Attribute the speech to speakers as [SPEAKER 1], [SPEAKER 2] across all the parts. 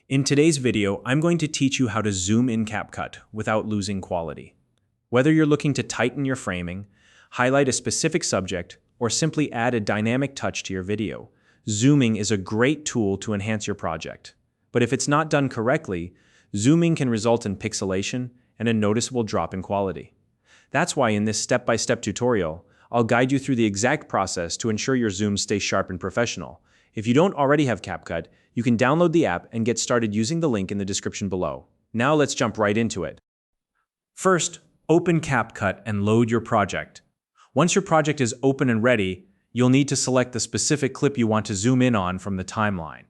[SPEAKER 1] In today's video, I'm going to teach you how to zoom in CapCut without losing quality. Whether you're looking to tighten your framing, highlight a specific subject, or simply add a dynamic touch to your video, zooming is a great tool to enhance your project. But if it's not done correctly, zooming can result in pixelation and a noticeable drop in quality. That's why in this step-by-step tutorial, I'll guide you through the exact process to ensure your zooms stay sharp and professional. If you don't already have CapCut, you can download the app and get started using the link in the description below. Now let's jump right into it. First, open CapCut and load your project. Once your project is open and ready, you'll need to select the specific clip you want to zoom in on from the timeline.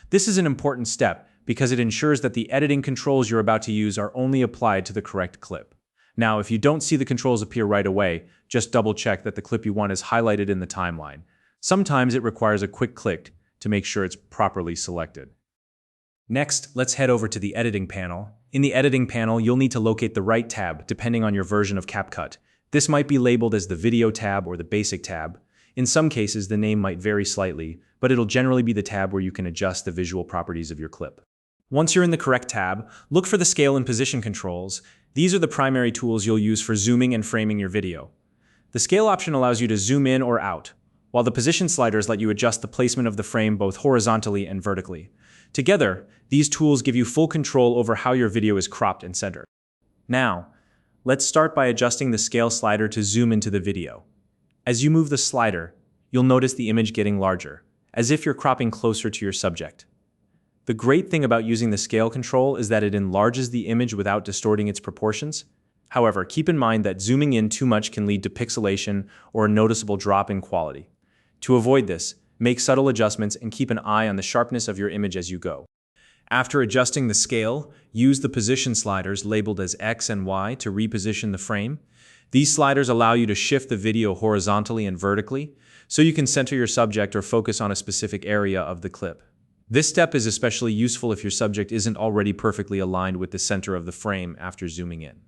[SPEAKER 1] This is an important step because it ensures that the editing controls you're about to use are only applied to the correct clip. Now, if you don't see the controls appear right away, just double-check that the clip you want is highlighted in the timeline. Sometimes it requires a quick click to make sure it's properly selected. Next, let's head over to the editing panel. In the editing panel, you'll need to locate the right tab depending on your version of CapCut. This might be labeled as the Video tab or the Basic tab. In some cases, the name might vary slightly, but it'll generally be the tab where you can adjust the visual properties of your clip. Once you're in the correct tab, look for the scale and position controls. These are the primary tools you'll use for zooming and framing your video. The scale option allows you to zoom in or out, while the position sliders let you adjust the placement of the frame both horizontally and vertically. Together, these tools give you full control over how your video is cropped and centered. Now, let's start by adjusting the scale slider to zoom into the video. As you move the slider, you'll notice the image getting larger, as if you're cropping closer to your subject. The great thing about using the scale control is that it enlarges the image without distorting its proportions. However, keep in mind that zooming in too much can lead to pixelation or a noticeable drop in quality. To avoid this, make subtle adjustments and keep an eye on the sharpness of your image as you go. After adjusting the scale, use the position sliders labeled as X and Y to reposition the frame. These sliders allow you to shift the video horizontally and vertically, so you can center your subject or focus on a specific area of the clip. This step is especially useful if your subject isn't already perfectly aligned with the center of the frame after zooming in.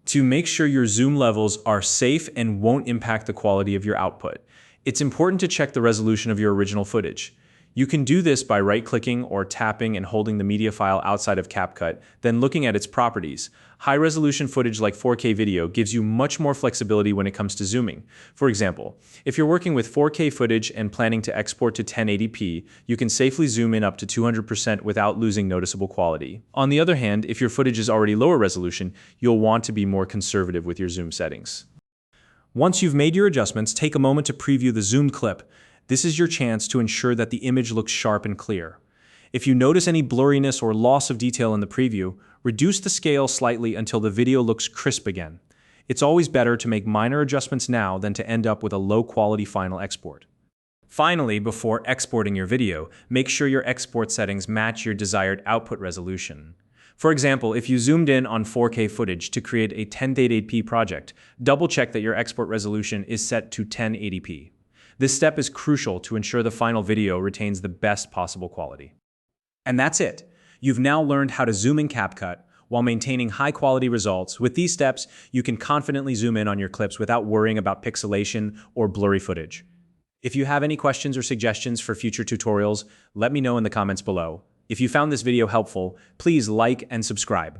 [SPEAKER 1] To make sure your zoom levels are safe and won't impact the quality of your output, it's important to check the resolution of your original footage. You can do this by right-clicking or tapping and holding the media file outside of CapCut, then looking at its properties. High-resolution footage like 4K video gives you much more flexibility when it comes to zooming. For example, if you're working with 4K footage and planning to export to 1080p, you can safely zoom in up to 200% without losing noticeable quality. On the other hand, if your footage is already lower resolution, you'll want to be more conservative with your zoom settings. Once you've made your adjustments, take a moment to preview the zoomed clip. This is your chance to ensure that the image looks sharp and clear. If you notice any blurriness or loss of detail in the preview, reduce the scale slightly until the video looks crisp again. It's always better to make minor adjustments now than to end up with a low-quality final export. Finally, before exporting your video, make sure your export settings match your desired output resolution. For example, if you zoomed in on 4K footage to create a 1080p project, double-check that your export resolution is set to 1080p. This step is crucial to ensure the final video retains the best possible quality. And that's it. You've now learned how to zoom in CapCut while maintaining high-quality results. With these steps, you can confidently zoom in on your clips without worrying about pixelation or blurry footage. If you have any questions or suggestions for future tutorials, let me know in the comments below. If you found this video helpful, please like and subscribe.